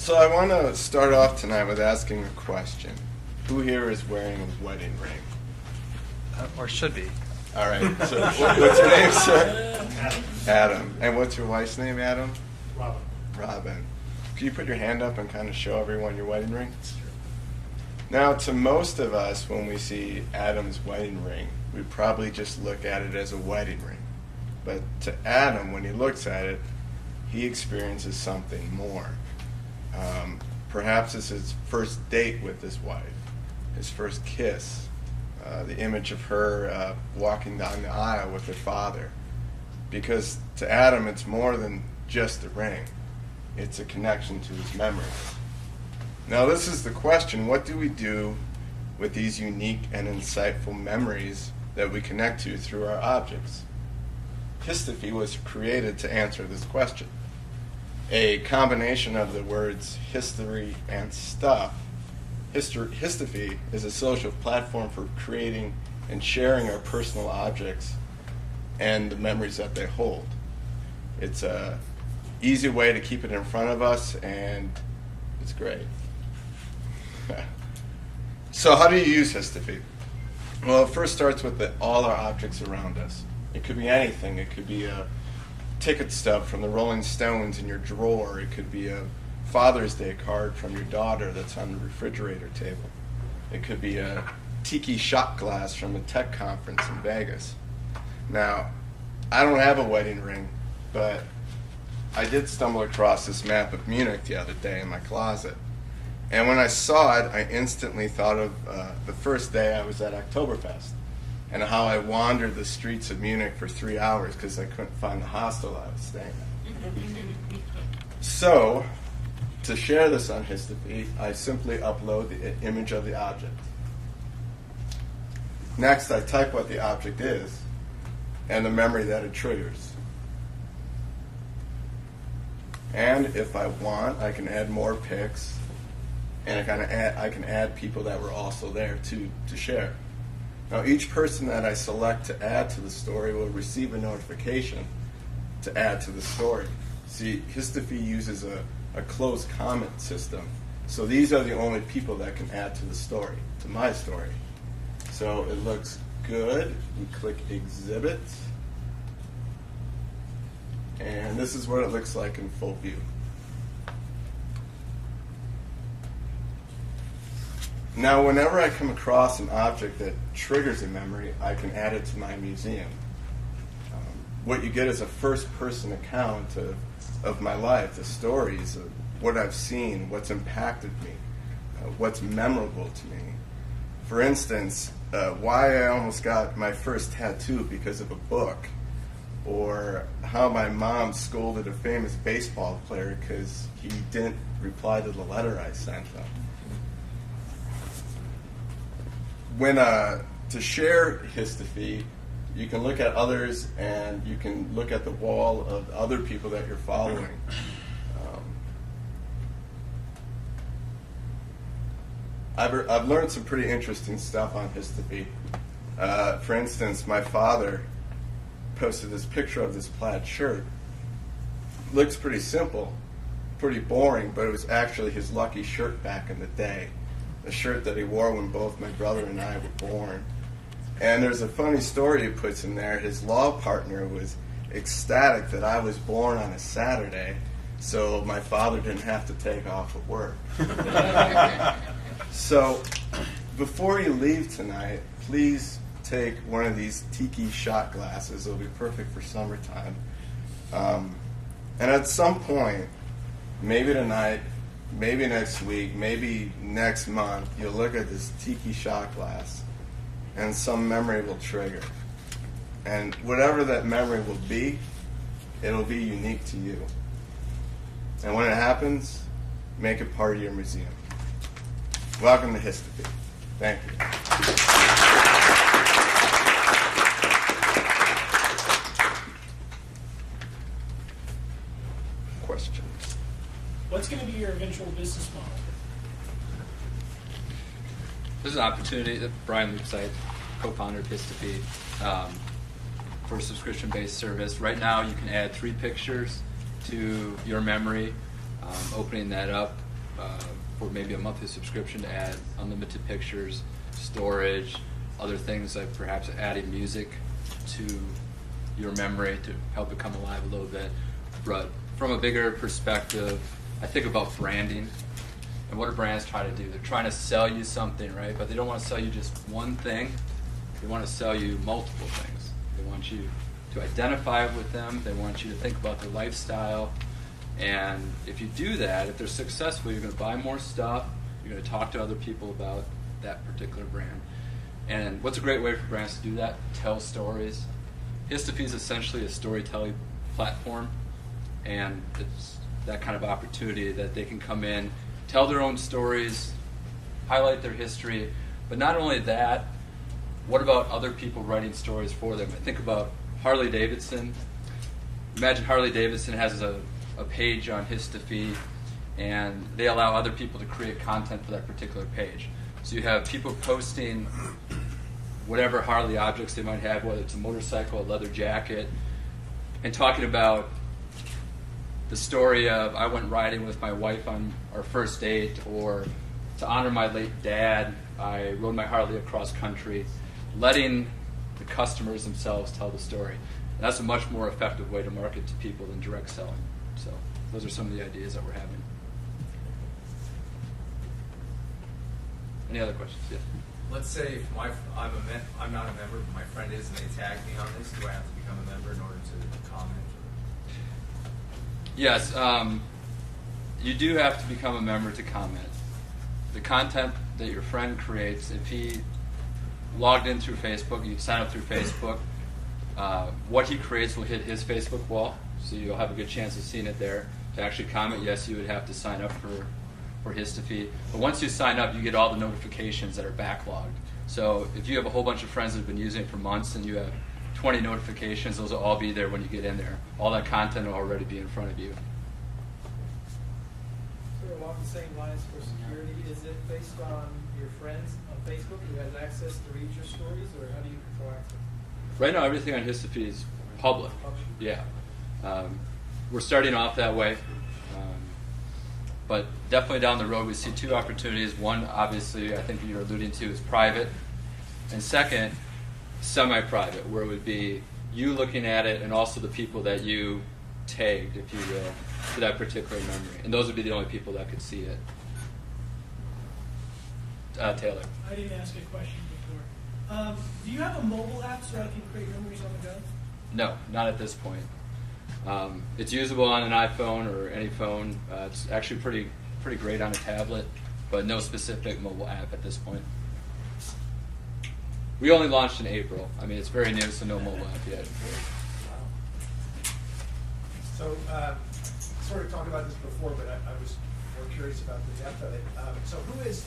So I want to start off tonight with asking a question. Who here is wearing a wedding ring? Or should be. All right. So what's your name, sir? Adam. And what's your wife's name, Adam? Robin. Can you put your hand up and kind of show everyone your wedding ring? Now, to most of us, when we see Adam's wedding ring, we probably just look at it as a wedding ring. But to Adam, when he looks at it, he experiences something more. Perhaps it's his first date with his wife, his first kiss, the image of her walking down the aisle with her father. Because to Adam, it's more than just a ring. It's a connection to his memories. Now, this is the question: what do we do with these unique and insightful memories that we connect to through our objects? Histuffy was created to answer this question. A combination of the words history and stuff, Histuffy is a social platform for creating and sharing our personal objects and the memories that they hold. It's a easy way to keep it in front of us, and it's great. So how do you use Histuffy? Well, it first starts with all our objects around us. It could be anything. It could be a ticket stub from the Rolling Stones in your drawer. It could be a Father's Day card from your daughter that's on the refrigerator table. It could be a tiki shot glass from a tech conference in Vegas. Now, I don't have a wedding ring, but I did stumble across this map of Munich the other day in my closet. And when I saw it, I instantly thought of the first day I was at Oktoberfest and how I wandered the streets of Munich for 3 hours because I couldn't find the hostel I was staying at. So, to share this on Histuffy, I simply upload the image of the object. Next, I type what the object is and the memory that it triggers. And if I want, I can add more pics, and I can add people that were also there to share. Now, each person that I select to add to the story will receive a notification to add to the story. See, Histuffy uses a closed comment system, so these are the only people that can add to the story, to my story. So it looks good. We click Exhibit, and this is what it looks like in full view. Now, whenever I come across an object that triggers a memory, I can add it to my museum. What you get is a first-person account of my life, the stories of what I've seen, what's impacted me, what's memorable to me. For instance, why I almost got my first tattoo because of a book, or how my mom scolded a famous baseball player because he didn't reply to the letter I sent him. When to share Histuffy, you can look at others and you can look at the wall of other people that you're following. I've learned some pretty interesting stuff on Histuffy. For instance, my father posted this picture of this plaid shirt. Looks pretty simple, pretty boring, but it was actually his lucky shirt back in the day. The shirt that he wore when both my brother and I were born. And there's a funny story he puts in there. His law partner was ecstatic that I was born on a Saturday, so my father didn't have to take off of work. So, before you leave tonight, please take one of these tiki shot glasses. It'll be perfect for summertime. And at some point, maybe tonight, maybe next week, maybe next month, you'll look at this tiki shot glass and some memory will trigger. And whatever that memory will be, it'll be unique to you. And when it happens, make it part of your museum. Welcome to Histuffy. Thank you. Questions? What's going to be your eventual business model? This is an opportunity that Brian Loopside, co-founder of Histuffy, for a subscription-based service. Right now, you can add 3 pictures to your memory. Opening that up for maybe a monthly subscription to add unlimited pictures, storage, other things like perhaps adding music to your memory to help it come alive a little bit. But from a bigger perspective, I think about branding. And what do brands try to do? They're trying to sell you something, right? But they don't want to sell you just one thing. They want to sell you multiple things. They want you to identify with them. They want you to think about their lifestyle. And if you do that, if they're successful, you're going to buy more stuff. You're going to talk to other people about that particular brand. And what's a great way for brands to do that? Tell stories. Histuffy is essentially a storytelling platform. And it's that kind of opportunity that they can come in, tell their own stories, highlight their history. But not only that, what about other people writing stories for them? I think about Harley Davidson. Imagine Harley Davidson has a page on Histuffy, and they allow other people to create content for that particular page. So you have people posting whatever Harley objects they might have, whether it's a motorcycle, a leather jacket, and talking about the story of I went riding with my wife on our first date, or to honor my late dad, I rode my Harley across country, letting the customers themselves tell the story. And that's a much more effective way to market to people than direct selling. So those are some of the ideas that we're having. Any other questions? Yeah. Let's say if I'm not a member, but my friend is, and they tag me on this, do I have to become a member in order to comment? Yes, you do have to become a member to comment. The content that your friend creates, if he logged in through Facebook, you sign up through Facebook, what he creates will hit his Facebook wall, so you'll have a good chance of seeing it there. To actually comment, yes, you would have to sign up for Histuffy. But once you sign up, you get all the notifications that are backlogged. So if you have a whole bunch of friends that have been using it for months and you have 20 notifications, those will all be there when you get in there. All that content will already be in front of you. Sort of along the same lines for security, is it based on your friends on Facebook who has access to read your stories, or how do you control access? Right now, everything on Histuffy is public. Yeah. We're starting off that way. But definitely down the road, we see two opportunities. One, obviously, I think you're alluding to, is private. And second, semi-private, where it would be you looking at it and also the people that you tagged, if you will, for that particular memory. And those would be the only people that could see it. Taylor. I didn't ask a question before. Do you have a mobile app so I can create memories on the go? No, not at this point. It's usable on an iPhone or any phone. It's actually pretty great on a tablet, but no specific mobile app at this point. We only launched in April. I mean, it's very new, so no mobile app yet. So, sort of talked about this before, but I was more curious about the depth of it. So who is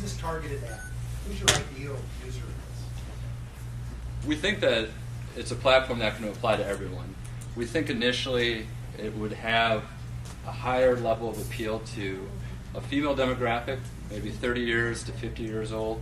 this targeted at? Who's your ideal user of this? We think that it's a platform that can apply to everyone. We think initially it would have a higher level of appeal to a female demographic, maybe 30 years to 50 years old,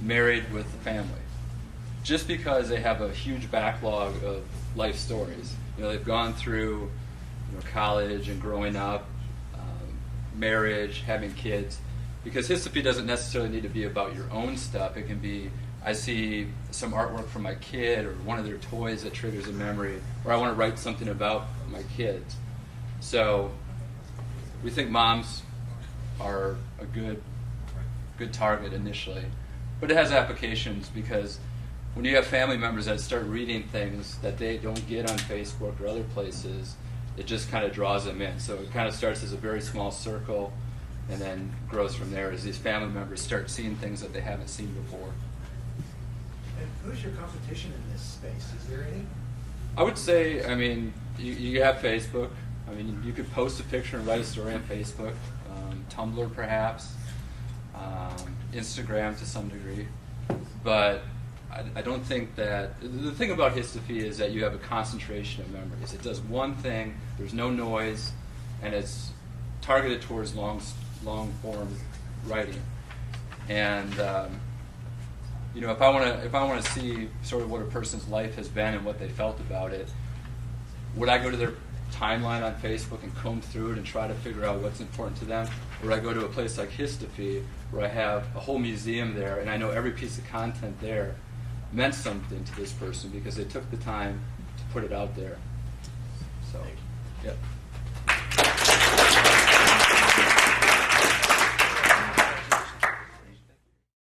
married with a family. Just because they have a huge backlog of life stories. You know, they've gone through college and growing up, marriage, having kids. Because Histuffy doesn't necessarily need to be about your own stuff. It can be, I see some artwork from my kid or one of their toys that triggers a memory, or I want to write something about my kids. So we think moms are a good target initially. But it has applications because when you have family members that start reading things that they don't get on Facebook or other places, it just kind of draws them in. So it kind of starts as a very small circle and then grows from there as these family members start seeing things that they haven't seen before. And who's your competition in this space? Is there any? I would say, I mean, you have Facebook. I mean, you could post a picture and write a story on Facebook. Tumblr, perhaps. Instagram to some degree. But I don't think that... The thing about Histuffy is that you have a concentration of memories. It does one thing, there's no noise, and it's targeted towards long-form writing. And if I want to see sort of what a person's life has been and what they felt about it, would I go to their timeline on Facebook and comb through it and try to figure out what's important to them. Or I go to a place like Histuffy where I have a whole museum there, and I know every piece of content there meant something to this person because they took the time to put it out there. So, Thank you. yep.